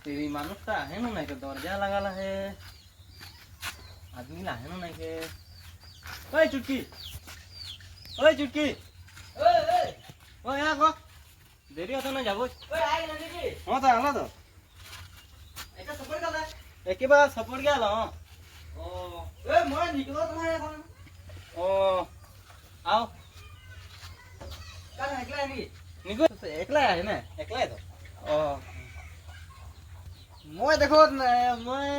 तेरी मानुसता है ना नहीं के दरजा लगाला है आदमी ला है ना नहीं के ओए चुटकी ओए चुटकी ओए ओए ओए यहाँ को देरी होता ना जाबो ओए आई ना दीदी हां तो आला तो এটা সপোর্ট গেল একেবারে সপোর্ট গেল ও এ মই নিকলো তোমার এখন ও आओ কাল একলা নি নিকো একলা আছে না একলাই তো ও মই দেখো মই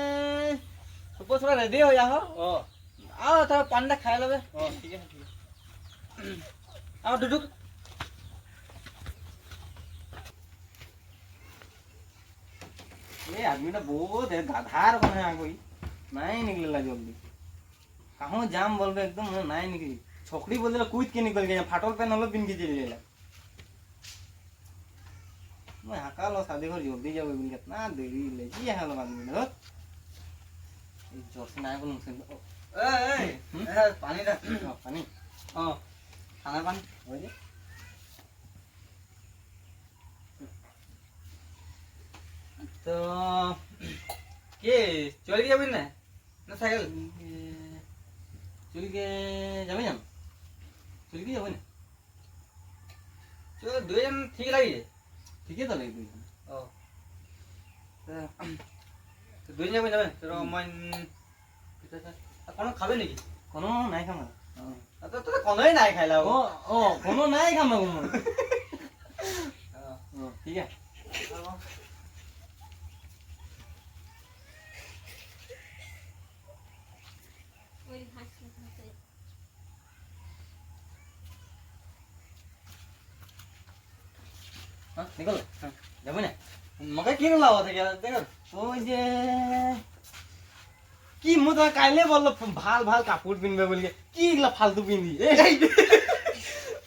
সুপর সুরা রেডি হই যাও ও आओ তো পান্ডা খাই লবে ও ঠিক আছে ঠিক আছে आओ ডুডুক ये आदमी ना बहुत है धाधार बने आ कोई नहीं निकलेला जल्दी कहाँ जाम बोल रहे एकदम नहीं निकली छोकरी बोल रहे कूद के निकल गया फाटल पे नलो बिन के चले गेला मैं हकालो शादी घर जल्दी जावे बिन कितना देरी ले जी हाल आदमी न ये जोर से ना को मुझसे ए पानी दा पानी हां खाना पानी हो जे तो के चल যাবেন না না সাইকেল চল কে যাবেন না চল কে যাবেন চল দুজন ঠিক লাগে ঠিকই তো লাগে দুজন ও তো দুজন যাবেন তো মন কোন খাবে নাকি কোন নাই খামা তো তো কোনই নাই খাইলা ও ও কোন নাই খামা কোন ঠিক আছে हाँ निकल हाँ जाबो ना मके किन लावा थे क्या देखो ओ जे की मु तो काइले बोल भाल भाल कापड़ पिनबे बोल के की ला फालतू पिनदी ए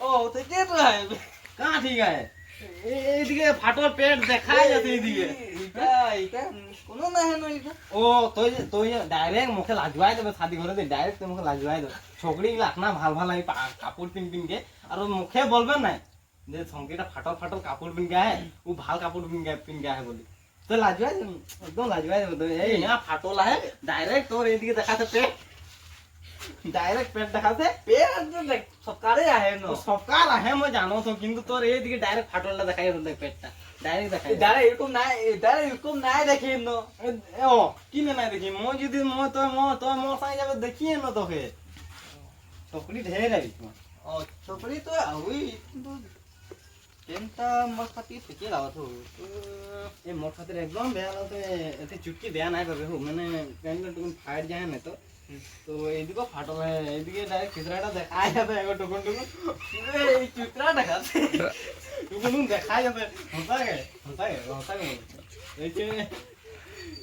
ओ तो के तो है कहां ठीक है এদিকে ফাটল পেট দেখাই যাচ্ছে এদিকে এটা এটা কোন না হেন এটা ও তুই তুই ডাইরেক্ট মুখে লাজবাই দেবে শাদি ঘরে দে ডাইরেক্ট মুখে লাজবাই দেবে ছোকরি লাখনা ভাল ভাল লাগি কাপড় পিন পিন के আর মুখে বলবে না যে সংকেটা ফাটল ফাটল কাপড় পিন কে ও ভাল কাপড় পিন কে বলি তো লাজবাই একদম লাজবাই দেবে এই না ফাটল है डायरेक्ट তোর এদিকে দেখাতে পেট डायरेक्ट पेट দেখাতে পেট দেখ সবকারে আহে ন সবকার আহে মই জানো তো কিন্তু তোর এই দিকে ডাইরেক্ট ফাটলটা দেখাই তো দেখ পেটটা ডাইরেক্ট দেখাই ডাইরেক্ট এরকম নাই দেখি ন ও কি না নাই দেখি মই যদি মই তো মোর সাথে যাবে দেখিয়ে ন তোকে छोकरी ढेर है इसमें और छोकरी तो हुई तो टेंटा मोर खातिर के लावत हो ए मोर खातिर एकदम बेया लावते एते चुटकी बेया নাই পাবে हो मैंने पेंट टुकन फाड़ जाए ना तो এদিকে ফাটল है এদিকে ডাইরেক্ট চিত্রাটা দেখাই যাবে এগো টুকুন টুকুন এই চিত্রা দেখাতে টুকুন দেখাই যাবে হতাগে এই যে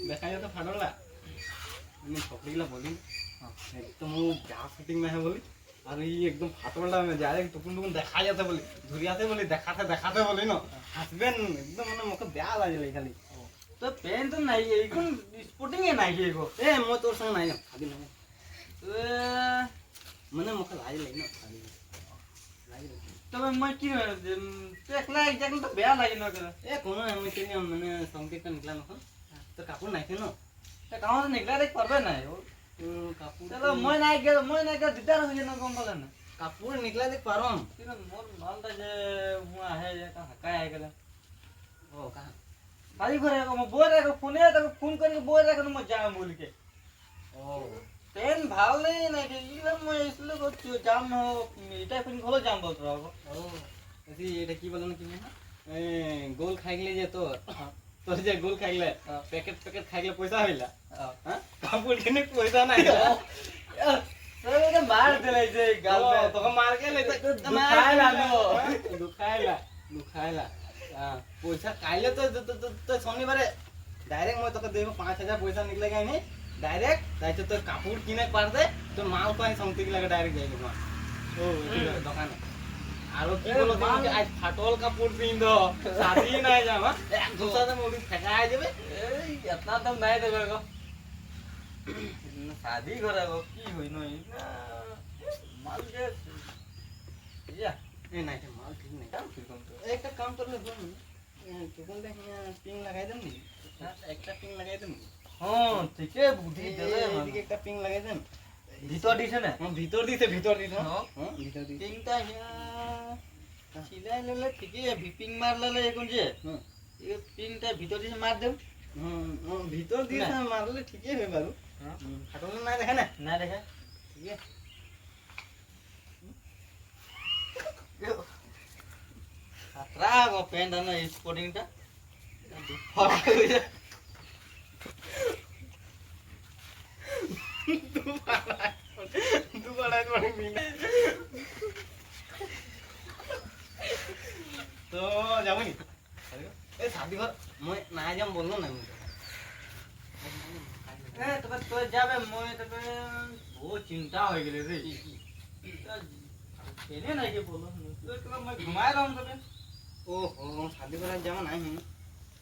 দেখাই যাবে ফাটলটা আমি छोकरीला बोली एकदम जा फिटिंग में है बोली और ये एकदम फाटलटा में डायरेक्ट टुकुन टुकुन देखाई जाते बोली धुरियाते बोली देखाते बोली न हस्बैंड एकदम মানে মুখে বেয়া লাগে খালি तो पेन तो नहीं है इकन स्पोर्टिंग है नहीं एगो ए म तोर संग नहीं खाली नहीं मने मुखे लाई ले न खाली लाई तब मैं की तो एकला एक जगह तो बेया लागे न करे ए कोनो हम के मने संकेत निकला न तो कापूर नहीं थे न तो कहां से निकला रे परबे नहीं हो कापूर चलो मैं नहीं के दिदार हो न कम बोले न कापूर निकला देख पारम कि मोर मालटा जे हुआ है जे का हकाय है गेला ओ कहां खाली करे को बोल रे को फोन करके बोल रे को मैं जाम बोल के ओ पेन भाव नहीं कि ये मैं इसलिए को जाम हो इटा पिन खोलो जाम बोल रहा हो ओ ऐसी এটা কি বলেন কি না গোল খাইলে যে তোর যে গোল খাইলে প্যাকেট খাইলে পয়সা হইলা হ্যাঁ কাপড় কিনে পয়সা নাই तो मार देले जे गाल में तो मार के ले दुखाइला हां पैसा काइले तो शनिवारे डायरेक्ट मैं तोके देबो 5000 पैसा निकलेगा नहीं डायरेक्ट दाइतो तो कापड़ किने पार दे तो माल तो समथि लगे डायरेक्ट जाइबो ओ दुकान आरो की बोलो तुम आज फाटल कापड़ पिन दो शादी नहीं जावा एक दूसरा से मोदी फेकाय जेबे ए इतना तो नहीं देबे को शादी कराबो की होई न माल के या ए नहीं माल ठीक नहीं काम फिर कम तो एक काम कर ले तुम दे पिंग लगाई दम नहीं একটা পিং লাগাই দেন। হ্যাঁ ঠিকই বুদ্ধি দেলে এদিকে একটা পিং লাগাই দেন। ভিতর দিছে না ভিতর দিতে ভিতর দিতে হ্যাঁ। ভিতর দিতে পিংটা সিলাই লেলে ঠিকই পিং মার লেলে এখন যে এই পিংটা ভিতর দিছে মার দেব ভিতর দিয়ে মারলে ঠিকই হবে বারু। ফাটল না দেখে না না দেখে ঠিক আছে খাতরা গো প্যান্ট না স্পোর্টিংটা ফড়া হয়ে যায় দুবার একবার পিং তো যাবনি এই শাদি ঘর মই না যাম বললো না তবে তো যাবে মই তবে ও চিন্তা হয়ে গেলে রে এনে নাই যে বললো তো মই ঘুমায় রম তবে ओहो शादी करा जावा नहीं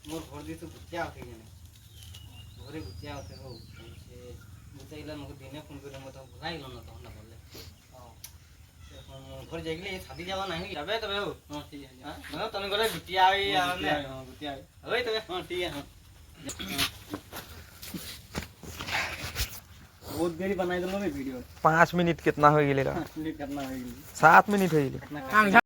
मोर घर दिस गुचिया होते जने घरे गुचिया होते हो से गुचिया मको दिने फोन करे मत भुलाई लो ना तो ना बोले घर जाइले शादी जावा नहीं যাবে তবে ও हां ठीक है हां তুমি করে গুটিয়া আই আনে हां गुचिया ওই তবে हां ठीक है हां बहुत देरी बनाई दलो वीडियो 5 मिनिट कितना हो गेले 5 मिनट करना है 7 मिनिट हो गेले काम